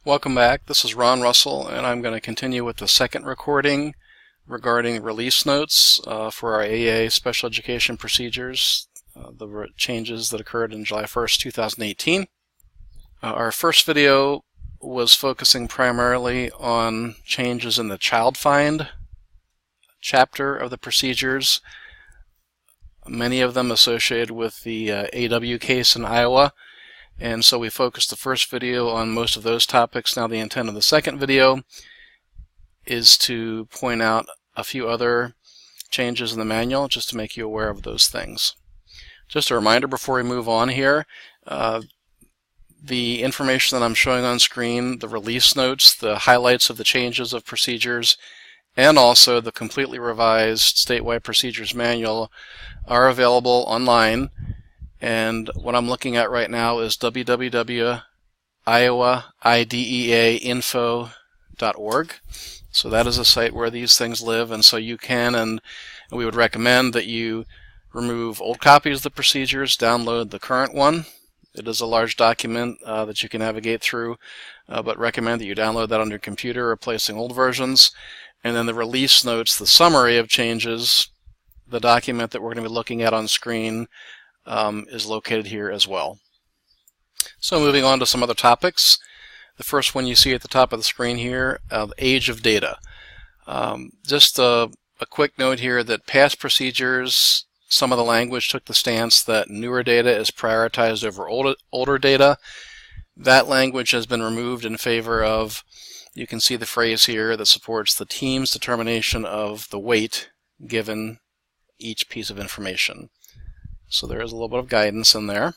Welcome back. This is Ron Russell, and I'm going to continue with the second recording regarding release notes for our AA Special Education Procedures, the changes that occurred in July 1st, 2018. Our first video was focusing primarily on changes in the Child Find chapter of the procedures, many of them associated with the AW case in Iowa. And so we focused the first video on most of those topics. Now the intent of the second video is to point out a few other changes in the manual just to make you aware of those things. Just a reminder before we move on here, the information that I'm showing on screen, the release notes, the highlights of the changes of procedures, and also the completely revised statewide procedures manual are available online. And what I'm looking at right now is www.iowa.ideainfo.org. So that is a site where these things live, and so you can, and we would recommend that you remove old copies of the procedures, download the current one. It is a large document that you can navigate through, but recommend that you download that on your computer, replacing old versions. And then the release notes, the summary of changes, the document that we're going to be looking at on screen, is located here as well. So moving on to some other topics. The first one you see at the top of the screen here, the age of data. Just a quick note here that past procedures, some of the language took the stance that newer data is prioritized over older data. That language has been removed in favor of, you can see the phrase here that supports the team's determination of the weight given each piece of information. So there is a little bit of guidance in there.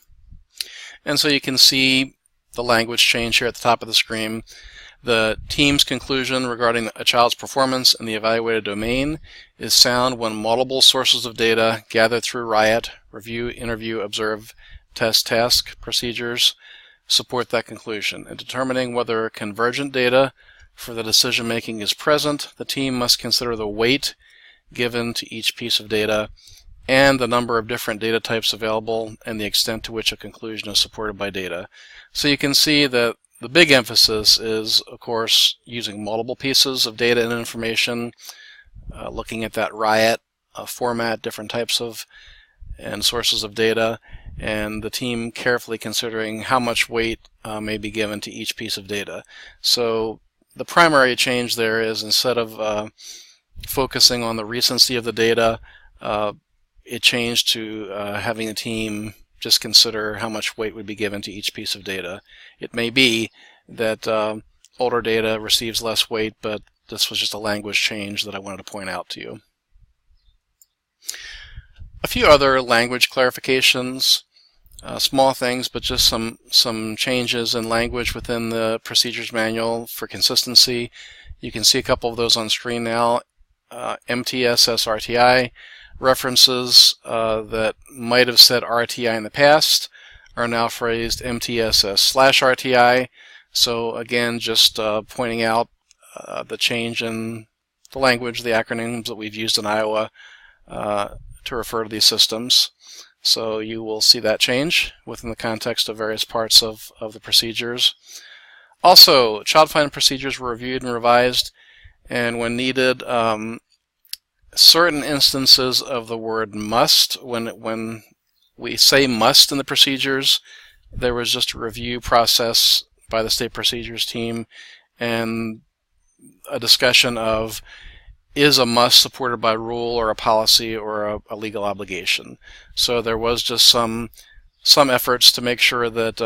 And so you can see the language change here at the top of the screen. The team's conclusion regarding a child's performance in the evaluated domain is sound when multiple sources of data gathered through RIAT, review, interview, observe, test, task procedures support that conclusion. In determining whether convergent data for the decision making is present, the team must consider the weight given to each piece of data and the number of different data types available and the extent to which a conclusion is supported by data. So you can see that the big emphasis is, of course, using multiple pieces of data and information, looking at that RIAT format, different types of and sources of data, and the team carefully considering how much weight may be given to each piece of data. So the primary change there is, instead of focusing on the recency of the data, it changed to having the team just consider how much weight would be given to each piece of data. It may be that older data receives less weight, but this was just a language change that I wanted to point out to you. A few other language clarifications, small things, but just some changes in language within the procedures manual for consistency. You can see a couple of those on screen now. MTSS-RTI references that might have said RTI in the past are now phrased MTSS/RTI. So again, just pointing out the change in the language, the acronyms that we've used in Iowa to refer to these systems. So you will see that change within the context of various parts of the procedures. Also, Child Find procedures were reviewed and revised, and when needed, certain instances of the word must, when we say must in the procedures, there was just a review process by the state procedures team and a discussion of, is a must supported by rule or a policy or a legal obligation. So there was just some efforts to make sure that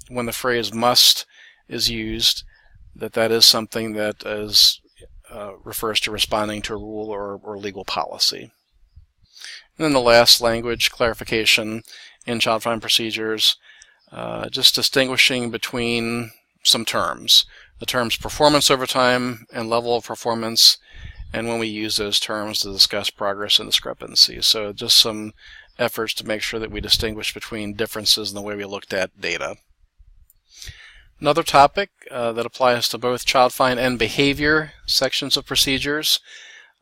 when the phrase must is used, that is something that is refers to responding to a rule or legal policy. And then the last language clarification in Child Find procedures, just distinguishing between some terms. The terms performance over time and level of performance, and when we use those terms to discuss progress and discrepancy. So just some efforts to make sure that we distinguish between differences in the way we looked at data. Another topic that applies to both Child Find and behavior sections of procedures.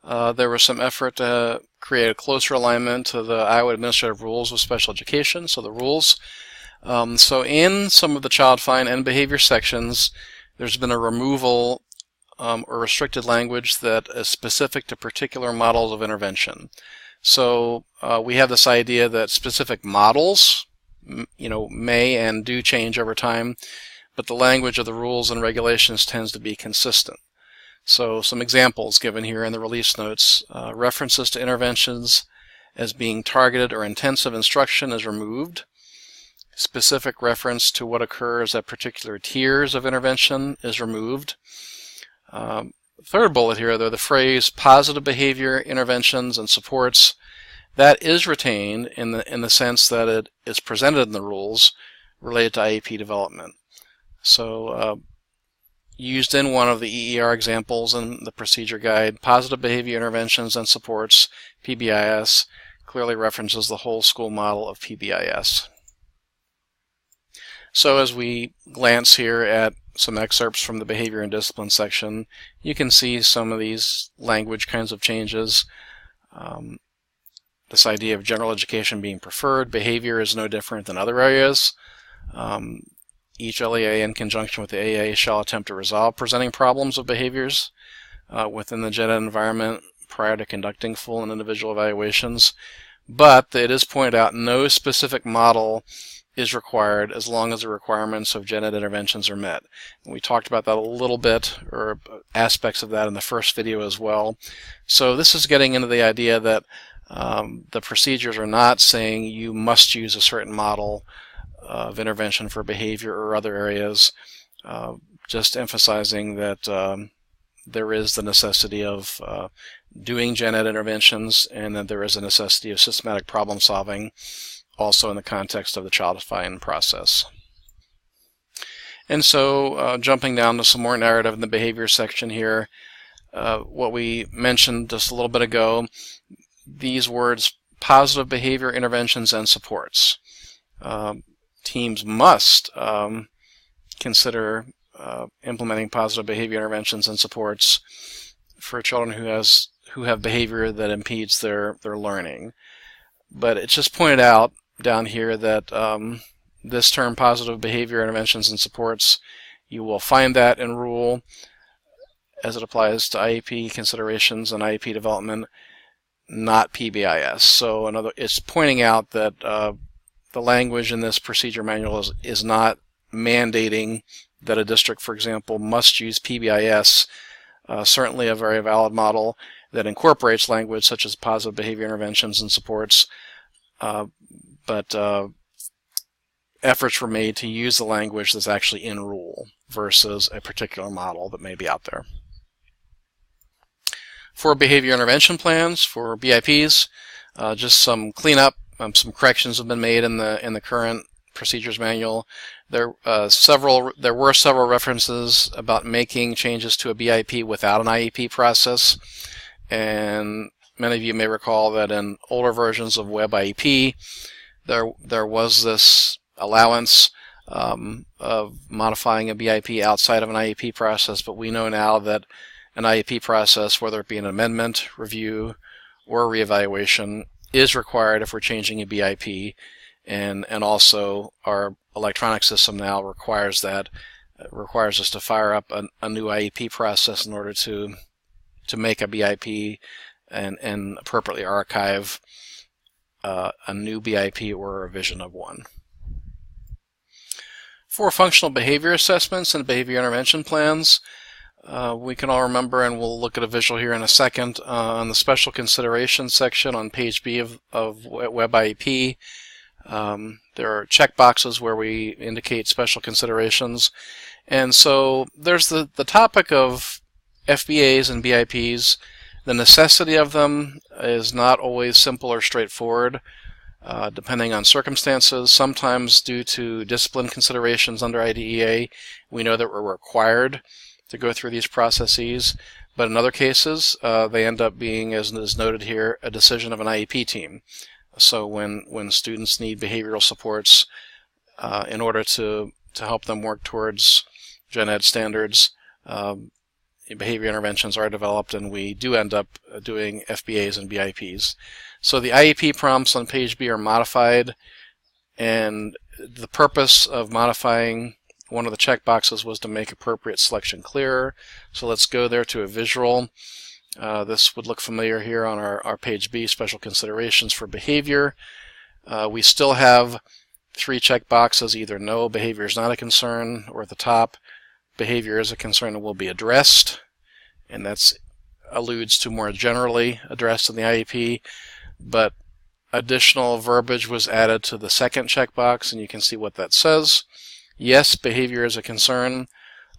There was some effort to create a closer alignment to the Iowa Administrative Rules of Special Education, so the rules. So in some of the Child Find and behavior sections, there's been a removal or restricted language that is specific to particular models of intervention. So we have this idea that specific models, may and do change over time, but the language of the rules and regulations tends to be consistent. So some examples given here in the release notes. References to interventions as being targeted or intensive instruction is removed. Specific reference to what occurs at particular tiers of intervention is removed. Third bullet here, though, the phrase positive behavior interventions and supports, that is retained in the sense that it is presented in the rules related to IEP development. So used in one of the EER examples in the procedure guide, positive behavior interventions and supports, PBIS, clearly references the whole school model of PBIS. So as we glance here at some excerpts from the behavior and discipline section, you can see some of these language kinds of changes. This idea of general education being preferred, behavior is no different than other areas. Each LEA in conjunction with the AA shall attempt to resolve presenting problems of behaviors within the gen ed environment prior to conducting full and individual evaluations. But it is pointed out no specific model is required as long as the requirements of gen ed interventions are met. And we talked about that a little bit, or aspects of that in the first video as well. So this is getting into the idea that the procedures are not saying you must use a certain model of intervention for behavior or other areas, just emphasizing that there is the necessity of doing gen ed interventions, and that there is a necessity of systematic problem solving also in the context of the child-defined process. And so jumping down to some more narrative in the behavior section here, what we mentioned just a little bit ago, these words, positive behavior interventions and supports. Teams must consider implementing positive behavior interventions and supports for children who have behavior that impedes their learning. But it's just pointed out down here that this term, positive behavior interventions and supports, you will find that in rule as it applies to IEP considerations and IEP development, not PBIS. So it's pointing out that the language in this procedure manual is not mandating that a district, for example, must use PBIS. Certainly a very valid model that incorporates language such as positive behavior interventions and supports, but efforts were made to use the language that's actually in rule versus a particular model that may be out there. For behavior intervention plans, for BIPs, just some cleanup. Some corrections have been made in the current procedures manual. There were several references about making changes to a BIP without an IEP process, and many of you may recall that in older versions of Web IEP, there was this allowance of modifying a BIP outside of an IEP process, but we know now that an IEP process, whether it be an amendment, review, or reevaluation, is required if we're changing a BIP, and also our electronic system now requires that. It requires us to fire up a new IEP process in order to make a BIP and appropriately archive a new BIP or a revision of one. For functional behavior assessments and behavior intervention plans, we can all remember, and we'll look at a visual here in a second, on the special considerations section on page B of Web IEP. There are check boxes where we indicate special considerations. And so there's the topic of FBAs and BIPs. The necessity of them is not always simple or straightforward, depending on circumstances. Sometimes due to discipline considerations under IDEA, we know that we're required to go through these processes, but in other cases they end up being, as is noted here, a decision of an IEP team. So when students need behavioral supports in order to help them work towards gen ed standards, behavior interventions are developed, and we do end up doing FBAs and BIPs. So the IEP prompts on page B are modified, and the purpose of modifying One of the checkboxes was to make appropriate selection clearer. So let's go there to a visual. This would look familiar here on our page B, special considerations for behavior. We still have 3 checkboxes, either no, behavior is not a concern, or at the top, behavior is a concern and will be addressed. And that alludes to more generally addressed in the IEP, but additional verbiage was added to the second checkbox, and you can see what that says. Yes, behavior is a concern.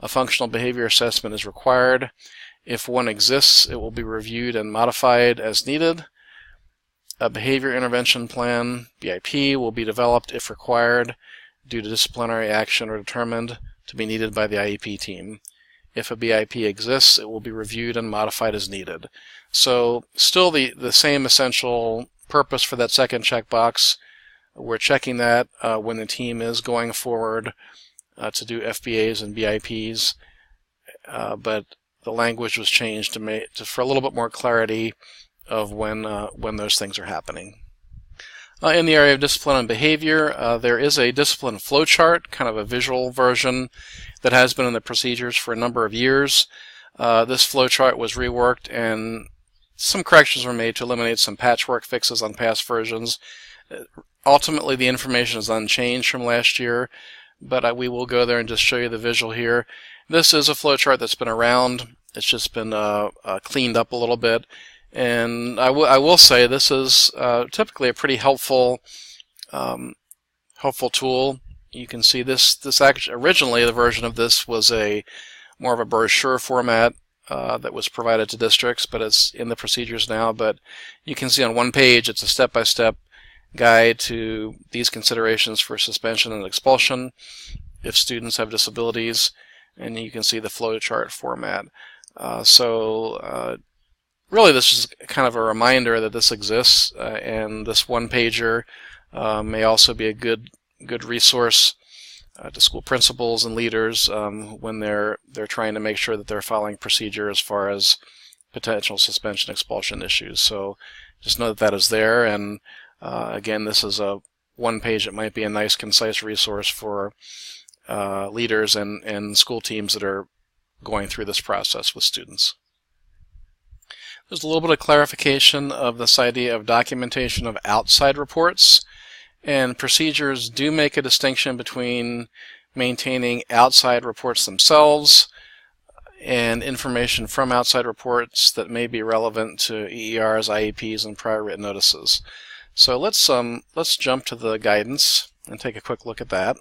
A functional behavior assessment is required. If one exists, it will be reviewed and modified as needed. A behavior intervention plan, BIP, will be developed if required due to disciplinary action or determined to be needed by the IEP team. If a BIP exists, it will be reviewed and modified as needed. So still the same essential purpose for that second checkbox. We're checking that when the team is going forward to do FBAs and BIPs, but the language was changed for a little bit more clarity of when those things are happening. In the area of discipline and behavior, there is a discipline flowchart, kind of a visual version that has been in the procedures for a number of years. This flowchart was reworked and some corrections were made to eliminate some patchwork fixes on past versions. Ultimately, the information is unchanged from last year, but we will go there and just show you the visual here. This is a flowchart that's been around. It's just been cleaned up a little bit. And I will say this is typically a pretty helpful tool. You can see this actually, originally the version of this was more of a brochure format that was provided to districts, but it's in the procedures now. But you can see on one page it's a step-by-step guide to these considerations for suspension and expulsion if students have disabilities, and you can see the flowchart format. Really, this is kind of a reminder that this exists, and this one-pager may also be a good resource to school principals and leaders when they're trying to make sure that they're following procedure as far as potential suspension expulsion issues. So just know that that is there, and again, this is a one page that might be a nice, concise resource for leaders and school teams that are going through this process with students. There's a little bit of clarification of this idea of documentation of outside reports, and procedures do make a distinction between maintaining outside reports themselves and information from outside reports that may be relevant to EERs, IEPs, and prior written notices. So let's jump to the guidance and take a quick look at that.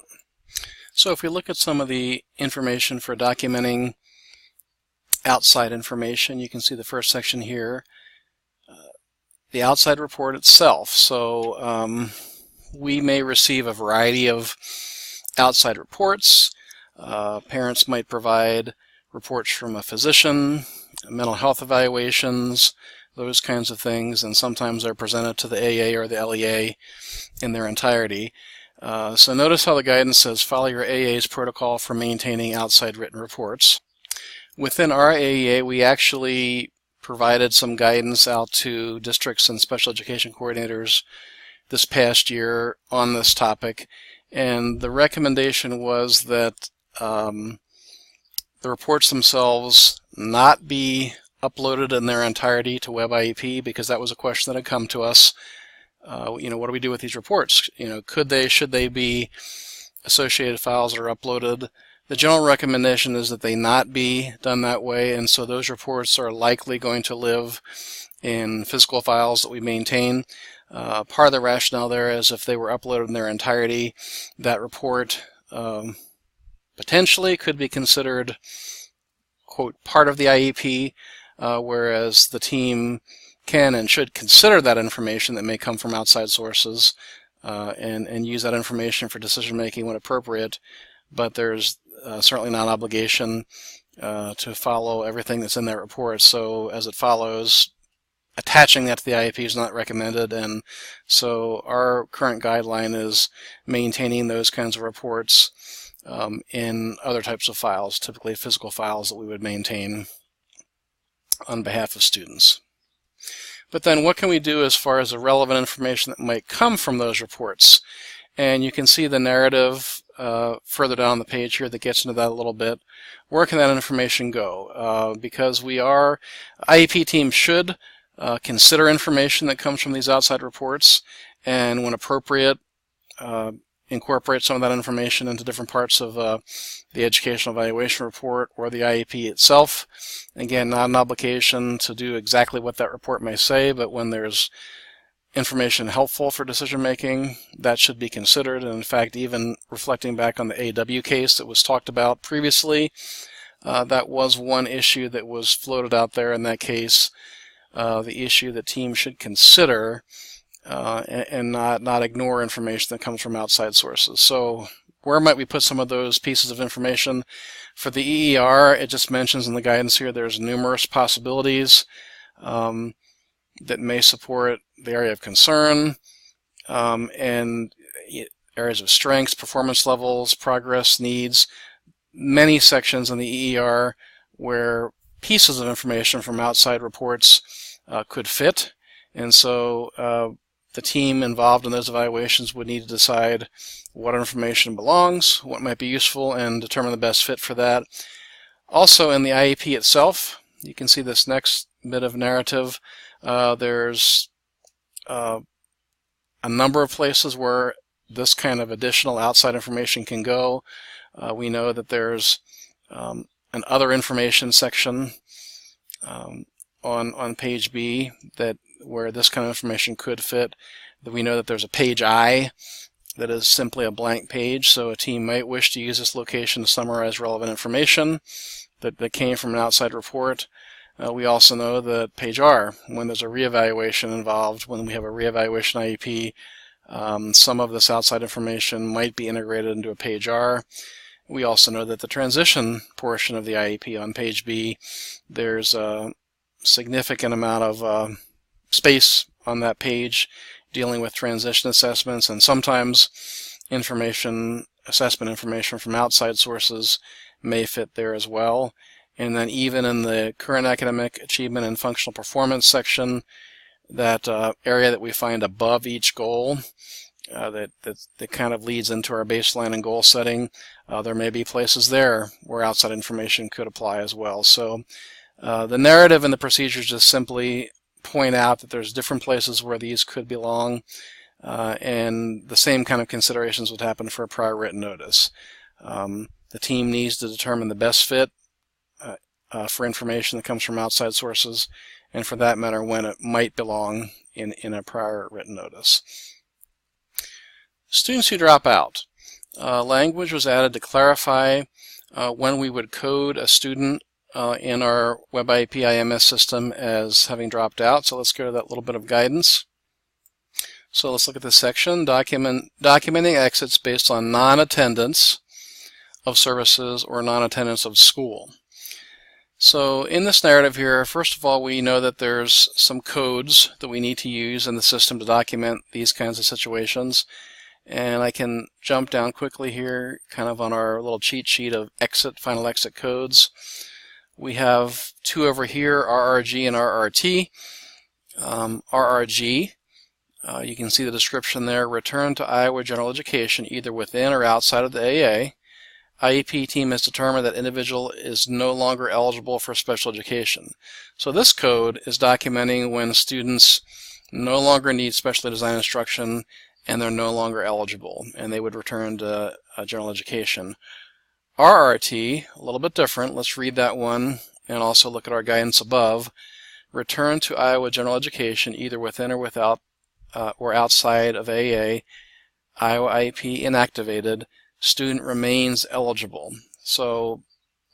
So if we look at some of the information for documenting outside information, you can see the first section here, the outside report itself. So we may receive a variety of outside reports. Parents might provide reports from a physician, mental health evaluations, those kinds of things, and sometimes they're presented to the AA or the LEA in their entirety. So notice how the guidance says follow your AA's protocol for maintaining outside written reports. Within our AEA, we actually provided some guidance out to districts and special education coordinators this past year on this topic, and the recommendation was that the reports themselves not be uploaded in their entirety to WebIEP, because that was a question that had come to us. What do we do with these reports? Should they be associated files that are uploaded? The general recommendation is that they not be done that way, and so those reports are likely going to live in physical files that we maintain. Part of the rationale there is if they were uploaded in their entirety, that report potentially could be considered, quote, part of the IEP, whereas the team can and should consider that information that may come from outside sources and use that information for decision making when appropriate, but there's certainly not an obligation to follow everything that's in that report. So as it follows, attaching that to the IEP is not recommended, and so our current guideline is maintaining those kinds of reports in other types of files, typically physical files that we would maintain on behalf of students. But then what can we do as far as the relevant information that might come from those reports? And you can see the narrative further down the page here that gets into that a little bit. Where can that information go? Because IEP teams should consider information that comes from these outside reports, and when appropriate, incorporate some of that information into different parts of the educational evaluation report or the IEP itself. Again, not an obligation to do exactly what that report may say, but when there's information helpful for decision making, that should be considered. And in fact, even reflecting back on the AW case that was talked about previously, that was one issue that was floated out there in that case, the issue that teams should consider and not ignore information that comes from outside sources. So where might we put some of those pieces of information? For the EER, it just mentions in the guidance here there's numerous possibilities that may support the area of concern, and areas of strengths, performance levels, progress, needs. Many sections in the EER where pieces of information from outside reports could fit, and so the team involved in those evaluations would need to decide what information belongs, what might be useful, and determine the best fit for that. Also in the IEP itself, you can see this next bit of narrative. There's a number of places where this kind of additional outside information can go. We know that there's an other information section on page B where this kind of information could fit. That we know that there's a page I that is simply a blank page, so a team might wish to use this location to summarize relevant information that came from an outside report. We also know that page R, when there's a reevaluation involved, when we have a reevaluation IEP, some of this outside information might be integrated into a page R. We also know that the transition portion of the IEP on page B, there's a significant amount of space on that page dealing with transition assessments, and sometimes assessment information from outside sources may fit there as well. And then even in the current academic achievement and functional performance section, that area that we find above each goal, that kind of leads into our baseline and goal setting, there may be places there where outside information could apply as well. So the narrative and the procedures just simply point out that there's different places where these could belong, and the same kind of considerations would happen for a prior written notice. The team needs to determine the best fit for information that comes from outside sources, and for that matter, when it might belong in a prior written notice. Students who drop out. Language was added to clarify when we would code a student in our Web IEP IMS system as having dropped out. So let's go to that little bit of guidance. So let's look at this section, documenting exits based on non-attendance of services or non-attendance of school. So in this narrative here, first of all, we know that there's some codes that we need to use in the system to document these kinds of situations. And I can jump down quickly here, kind of on our little cheat sheet of final exit codes. We have two over here, RRG and RRT. RRG, you can see the description there, return to Iowa General Education either within or outside of the AA. IEP team has determined that individual is no longer eligible for special education. So this code is documenting when students no longer need specially designed instruction and they're no longer eligible, and they would return to general education. RRT, a little bit different. Let's read that one and also look at our guidance above. Return to Iowa General Education either within or without or outside of AA. Iowa IEP inactivated. Student remains eligible. So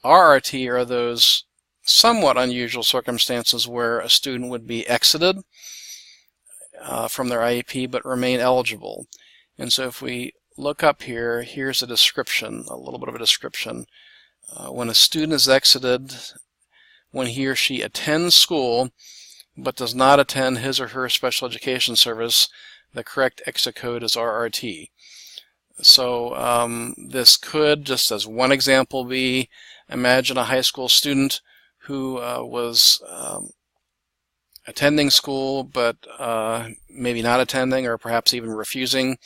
RRT are those somewhat unusual circumstances where a student would be exited from their IEP but remain eligible. And so if we look up here, here's a description, a little bit of a description. When a student is exited, when he or she attends school but does not attend his or her special education service, the correct exit code is RRT. So this could, just as one example, be, imagine a high school student who was attending school but maybe not attending or perhaps even refusing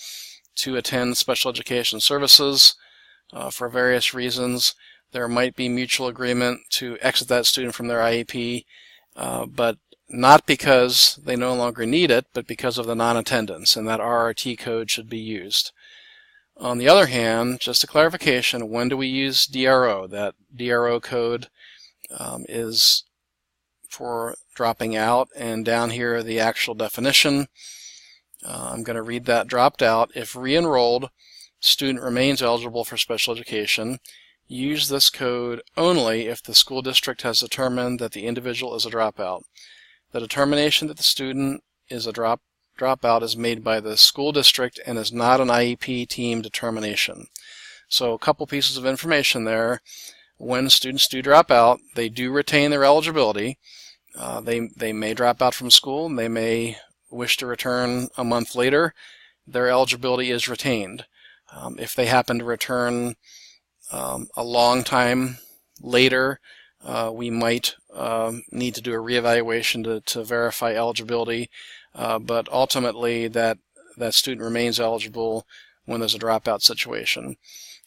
to attend special education services. for various reasons. There might be mutual agreement to exit that student from their IEP, but not because they no longer need it, but because of the non-attendance, and that RRT code should be used. On the other hand, just a clarification, when do we use DRO? That DRO code is for dropping out, and down here the actual definition. I'm going to read that. Dropped out: if re-enrolled, student remains eligible for special education. Use this code only if the school district has determined that the individual is a dropout. The determination that the student is a dropout is made by the school district and is not an IEP team determination. So a couple pieces of information there. When students do drop out, they do retain their eligibility. They may drop out from school, and they may wish to return a month later. Their eligibility is retained. If they happen to return a long time later, we might need to do a reevaluation to verify eligibility, but ultimately that student remains eligible when there's a dropout situation.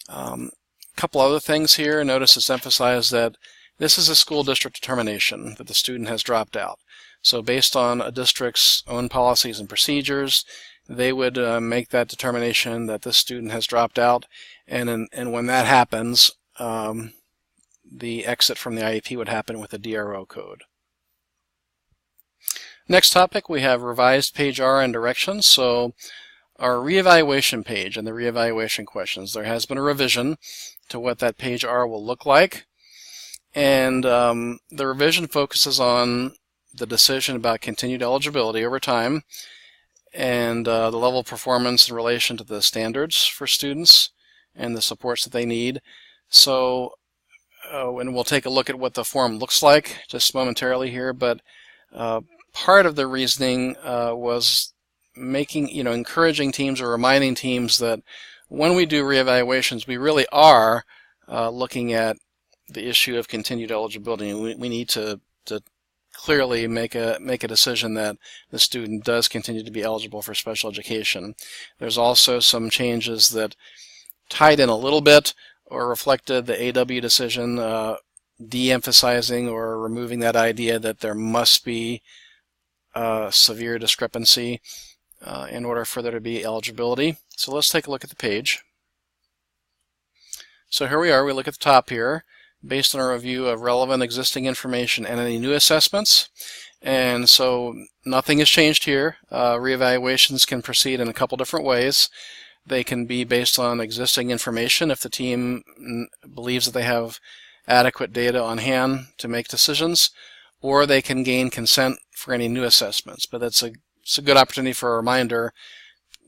A couple other things here. Notice it's emphasized that this is a school district determination that the student has dropped out. So based on a district's own policies and procedures, they would make that determination that this student has dropped out, and when that happens, the exit from the IEP would happen with a DRO code. Next topic, we have revised page R and directions. So our reevaluation page and the reevaluation questions, there has been a revision to what that page R will look like, and the revision focuses on the decision about continued eligibility over time, and the level of performance in relation to the standards for students and the supports that they need. So, and we'll take a look at what the form looks like just momentarily here, but part of the reasoning was encouraging teams or reminding teams that when we do reevaluations, we really are looking at the issue of continued eligibility, and we need to clearly make a decision that the student does continue to be eligible for special education. There's also some changes that tied in a little bit or reflected the AW decision, de-emphasizing or removing that idea that there must be severe discrepancy in order for there to be eligibility. So let's take a look at the page. So here we are. We look at the top here, based on a review of relevant existing information and any new assessments. And so nothing has changed here. Reevaluations can proceed in a couple different ways. They can be based on existing information if the team believes that they have adequate data on hand to make decisions, or they can gain consent for any new assessments. But it's a good opportunity for a reminder.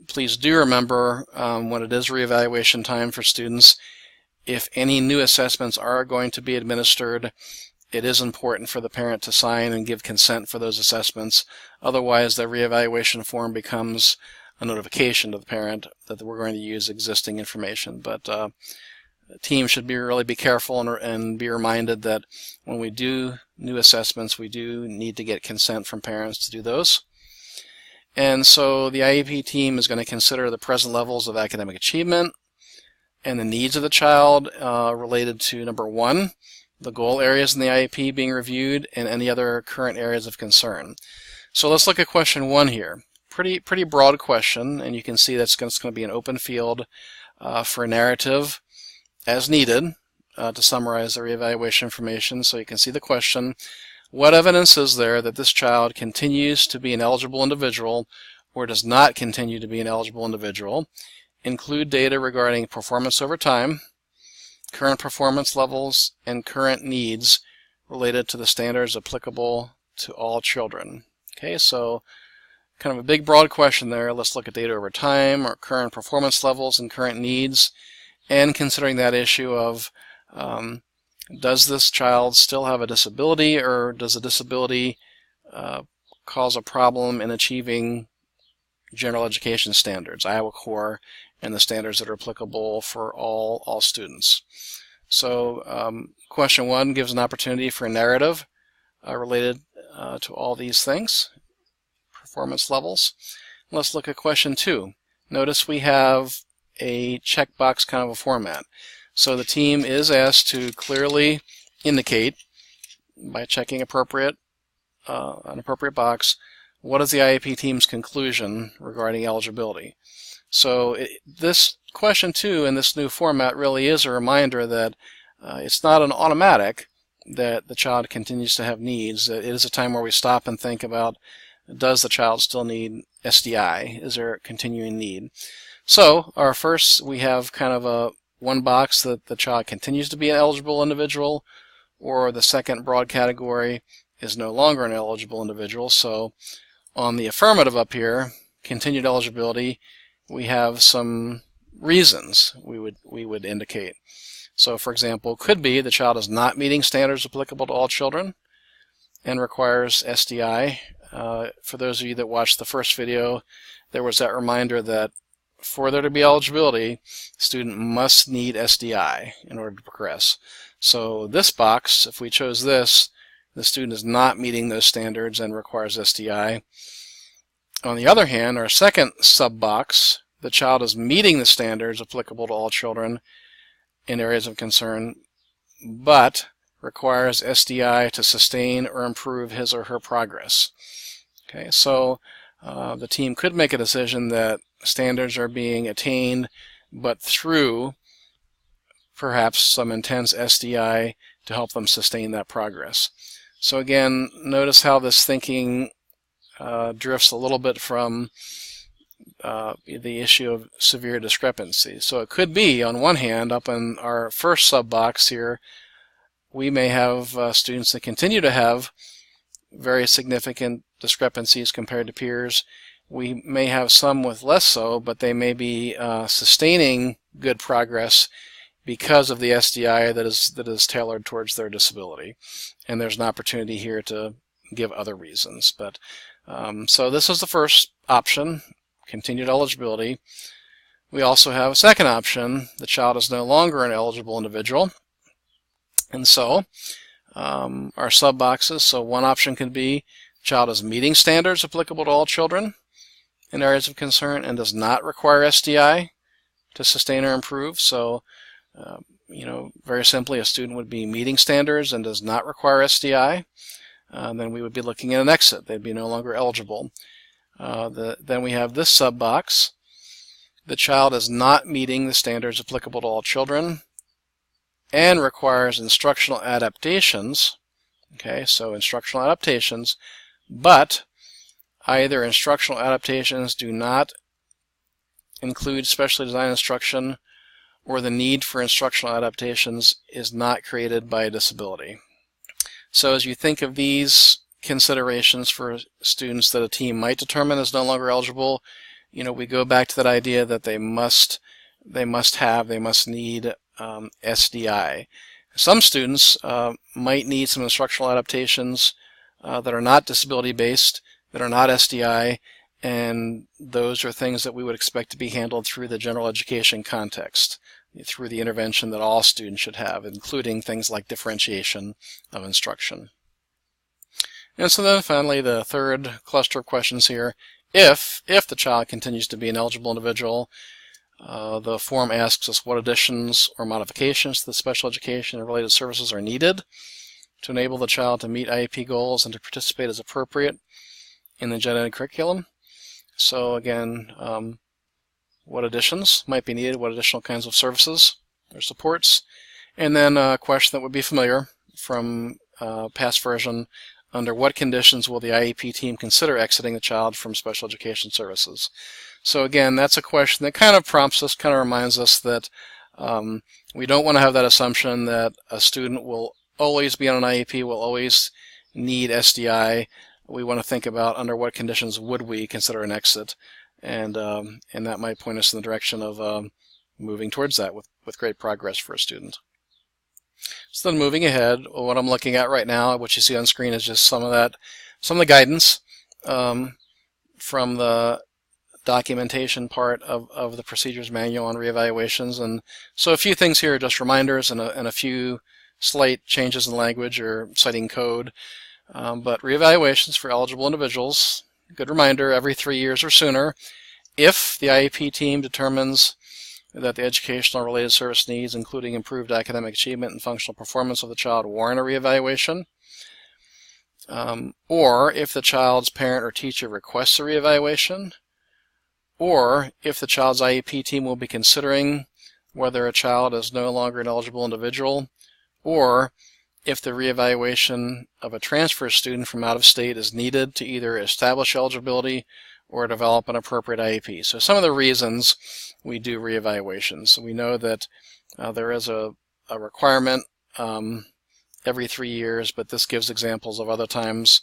Please do remember when it is reevaluation time for students, if any new assessments are going to be administered, it is important for the parent to sign and give consent for those assessments. Otherwise, the reevaluation form becomes a notification to the parent that we're going to use existing information. But teams should really be careful and be reminded that when we do new assessments, we do need to get consent from parents to do those. And so the IEP team is going to consider the present levels of academic achievement and the needs of the child related to, number one, the goal areas in the IEP being reviewed and any other current areas of concern. So let's look at question 1 here. Pretty broad question, and you can see that's going to be an open field for a narrative as needed to summarize the reevaluation information. So you can see the question: what evidence is there that this child continues to be an eligible individual or does not continue to be an eligible individual? Include data regarding performance over time, current performance levels, and current needs related to the standards applicable to all children. Okay, so kind of a big broad question there. Let's look at data over time or current performance levels and current needs, and considering that issue of does this child still have a disability, or does a disability cause a problem in achieving general education standards, Iowa Core, and the standards that are applicable for all students. So question 1 gives an opportunity for a narrative related to all these things, performance levels. Let's look at question 2. Notice we have a checkbox kind of a format. So the team is asked to clearly indicate, by checking an appropriate box, what is the IEP team's conclusion regarding eligibility. So this question 2 in this new format really is a reminder that it's not an automatic that the child continues to have needs. It is a time where we stop and think about, does the child still need SDI? Is there a continuing need? So we have kind of one box that the child continues to be an eligible individual, or the second broad category is no longer an eligible individual. So on the affirmative up here, continued eligibility, we have some reasons we would indicate. So for example, could be the child is not meeting standards applicable to all children and requires SDI. For those of you that watched the first video, there was that reminder that for there to be eligibility, the student must need SDI in order to progress. So this box, if we chose this, the student is not meeting those standards and requires SDI. On the other hand, our second sub-box, the child is meeting the standards applicable to all children in areas of concern, but requires SDI to sustain or improve his or her progress. Okay, so the team could make a decision that standards are being attained, but through perhaps some intense SDI to help them sustain that progress. So again, notice how this thinking drifts a little bit from the issue of severe discrepancy. So it could be, on one hand, up in our first sub-box here, we may have students that continue to have very significant discrepancies compared to peers. We may have some with less so, but they may be sustaining good progress because of the SDI that is tailored towards their disability. And there's an opportunity here to give other reasons. But so this is the first option, continued eligibility. We also have a second option, the child is no longer an eligible individual. And so our sub-boxes, so one option could be child is meeting standards applicable to all children in areas of concern and does not require SDI to sustain or improve. So, very simply, a student would be meeting standards and does not require SDI. Then we would be looking at an exit. They'd be no longer eligible. Then we have this sub-box. The child is not meeting the standards applicable to all children and requires instructional adaptations. Okay, so instructional adaptations, but either instructional adaptations do not include specially designed instruction, or the need for instructional adaptations is not created by a disability. So as you think of these considerations for students that a team might determine is no longer eligible, we go back to that idea that they must need SDI. Some students might need some instructional adaptations that are not disability-based, that are not SDI, and those are things that we would expect to be handled through the general education context, through the intervention that all students should have, including things like differentiation of instruction. And so then finally, the third cluster of questions here, if the child continues to be an eligible individual, the form asks us what additions or modifications to the special education and related services are needed to enable the child to meet IEP goals and to participate as appropriate in the gen ed curriculum. So again, what additions might be needed, what additional kinds of services or supports, and then a question that would be familiar from past version, under what conditions will the IEP team consider exiting the child from special education services? So again, that's a question that kind of prompts us, kind of reminds us that we don't want to have that assumption that a student will always be on an IEP, will always need SDI. We want to think about under what conditions would we consider an exit, and that might point us in the direction of moving towards that with great progress for a student. So then moving ahead, what I'm looking at right now, what you see on screen is just some of the guidance from the documentation part of the procedures manual on reevaluations. And so a few things here are just reminders and a few slight changes in language or citing code. But reevaluations for eligible individuals, good reminder, every 3 years or sooner. If the IEP team determines that the educational related service needs, including improved academic achievement and functional performance of the child, warrant a reevaluation. Or if the child's parent or teacher requests a reevaluation, or if the child's IEP team will be considering whether a child is no longer an eligible individual, or if the reevaluation of a transfer student from out of state is needed to either establish eligibility or develop an appropriate IEP. So some of the reasons we do reevaluations. We know that there is a requirement every 3 years, but this gives examples of other times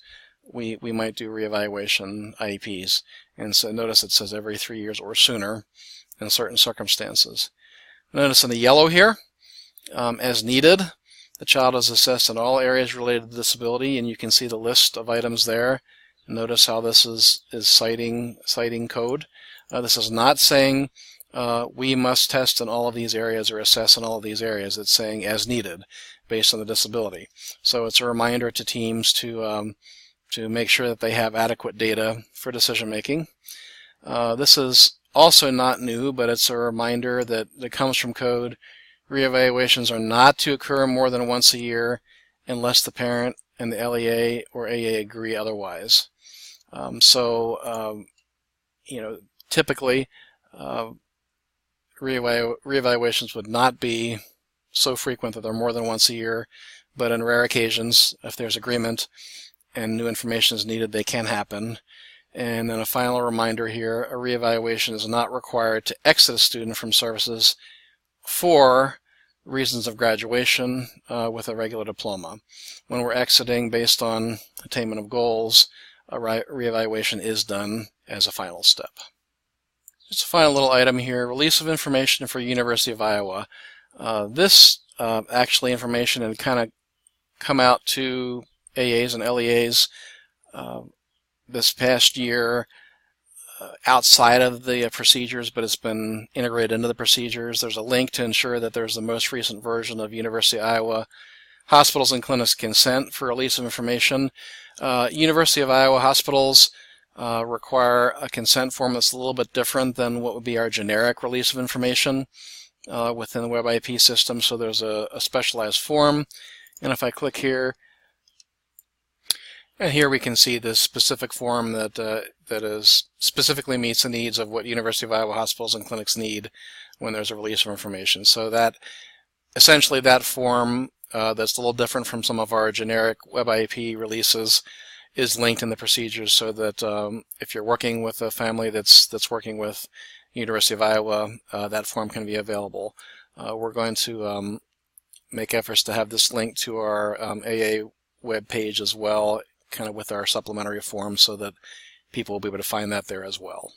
we might do reevaluation IEPs. And so notice it says every 3 years or sooner in certain circumstances. Notice in the yellow here, as needed, the child is assessed in all areas related to disability, and you can see the list of items there. Notice how this is citing code. This is not saying we must test in all of these areas or assess in all of these areas. It's saying as needed based on the disability. So it's a reminder to teams to make sure that they have adequate data for decision making. This is also not new, but it's a reminder that comes from code. Reevaluations are not to occur more than once a year unless the parent and the LEA or AA agree otherwise. Typically reevaluations would not be so frequent that they're more than once a year, but in rare occasions, if there's agreement and new information is needed, they can happen. And then a final reminder here, a reevaluation is not required to exit a student from services for reasons of graduation with a regular diploma. When we're exiting based on attainment of goals, a reevaluation is done as a final step. Just a final little item here, release of information for University of Iowa. This actually information had kind of come out to AAs and LEAs this past year outside of the procedures, but it's been integrated into the procedures. There's a link to ensure that there's the most recent version of University of Iowa Hospitals and Clinics consent for release of information. University of Iowa hospitals require a consent form that's a little bit different than what would be our generic release of information within the WebIP system. So there's a specialized form, and if I click here, and here we can see this specific form that is specifically meets the needs of what University of Iowa hospitals and clinics need when there's a release of information. So that essentially that form that's a little different from some of our generic WebIP releases is linked in the procedures, so that if you're working with a family that's working with University of Iowa, that form can be available. We're going to make efforts to have this linked to our AA web page as well, kind of with our supplementary form, so that people will be able to find that there as well.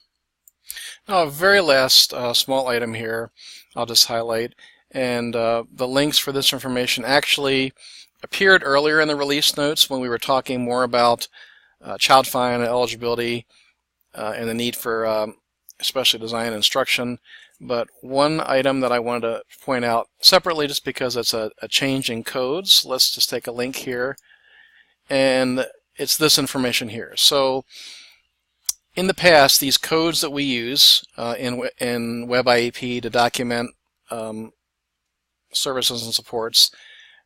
Now, a very last small item here I'll just highlight, and the links for this information actually appeared earlier in the release notes when we were talking more about child find eligibility and the need for especially design and instruction. But one item that I wanted to point out separately, just because it's a change in codes, let's just take a link here, and it's this information here. So in the past, these codes that we use in WebIEP to document services and supports,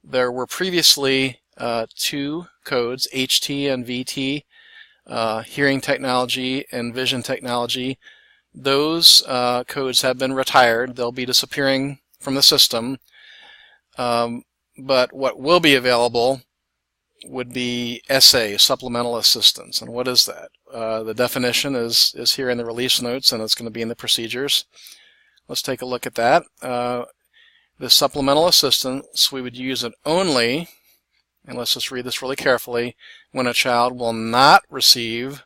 there were previously two codes, HT and VT, hearing technology and vision technology. Those codes have been retired. They'll be disappearing from the system. But what will be available would be SA, supplemental assistance. And what is that? The definition is here in the release notes, and it's going to be in the procedures. Let's take a look at that. The supplemental assistance, we would use it only, and let's just read this really carefully, when a child will not receive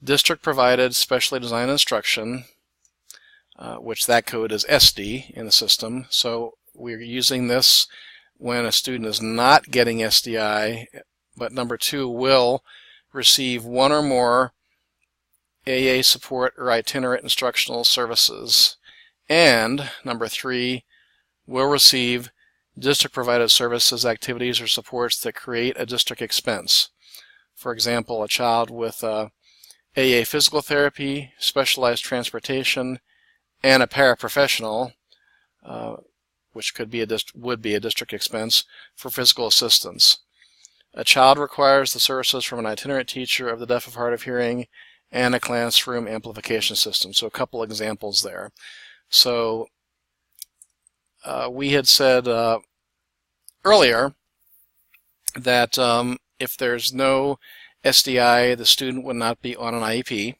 district-provided specially designed instruction, which that code is SD in the system. So we're using this when a student is not getting SDI, but number two, will receive one or more AA support or itinerant instructional services, and number three, will receive district-provided services, activities, or supports that create a district expense. For example, a child with AA physical therapy, specialized transportation, and a paraprofessional, which would be a district expense, for physical assistance. A child requires the services from an itinerant teacher of the deaf of hard of hearing and a classroom amplification system. So a couple examples there. So we had said earlier that if there's no SDI, the student would not be on an IEP,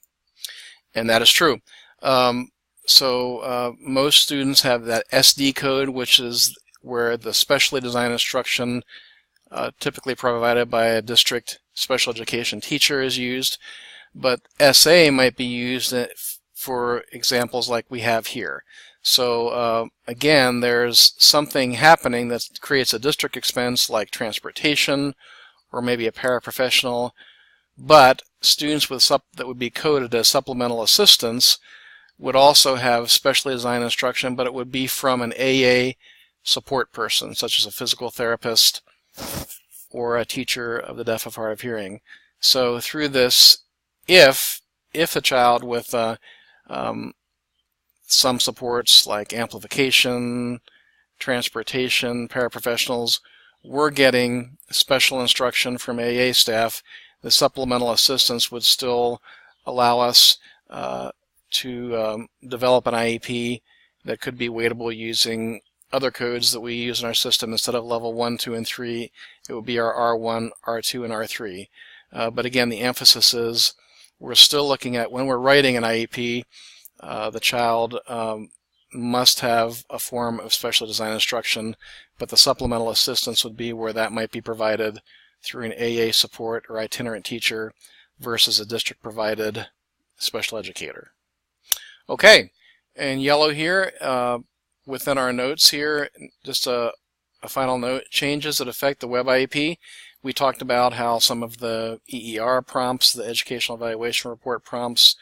and that is true. Most students have that SD code, which is where the specially designed instruction typically provided by a district special education teacher is used, but SA might be used for examples like we have here. So again, there's something happening that creates a district expense like transportation or maybe a paraprofessional, but students with that would be coded as supplemental assistance would also have specially designed instruction, but it would be from an AA support person, such as a physical therapist or a teacher of the deaf of hard of hearing. So through this, if a child with some supports like amplification, transportation, paraprofessionals were getting special instruction from AA staff, the supplemental assistance would still allow us to develop an IEP that could be weightable using other codes that we use in our system. Instead of level 1, 2, and 3, it would be our R1, R2, and R3. But again, the emphasis is we're still looking at when we're writing an IEP, the child must have a form of special design instruction, but the supplemental assistance would be where that might be provided through an AA support or itinerant teacher versus a district-provided special educator. Okay, in yellow here, within our notes here, just a final note, changes that affect the web IEP. We talked about how some of the EER prompts, the Educational Evaluation Report prompts,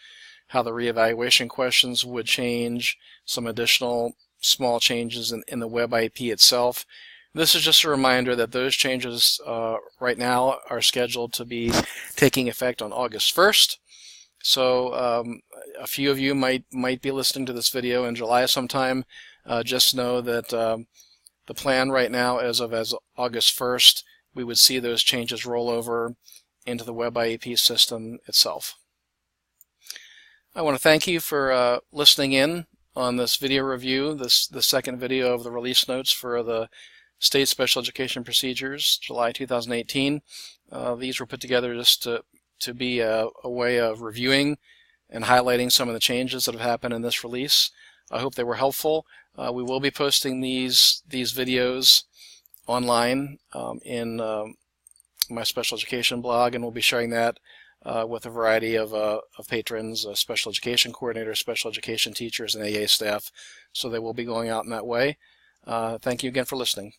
how the reevaluation questions would change, some additional small changes in the web IEP itself. This is just a reminder that those changes right now are scheduled to be taking effect on August 1st. So a few of you might be listening to this video in July sometime. Just know that the plan right now, as August 1st, we would see those changes roll over into the web IEP system itself. I want to thank you for listening in on this video review, the second video of the release notes for the State Special Education Procedures, July 2018. These were put together just to be a way of reviewing and highlighting some of the changes that have happened in this release. I hope they were helpful. We will be posting these videos online in my special education blog, and we'll be sharing that with a variety of patrons, special education coordinators, special education teachers, and AA staff. So they will be going out in that way. Thank you again for listening.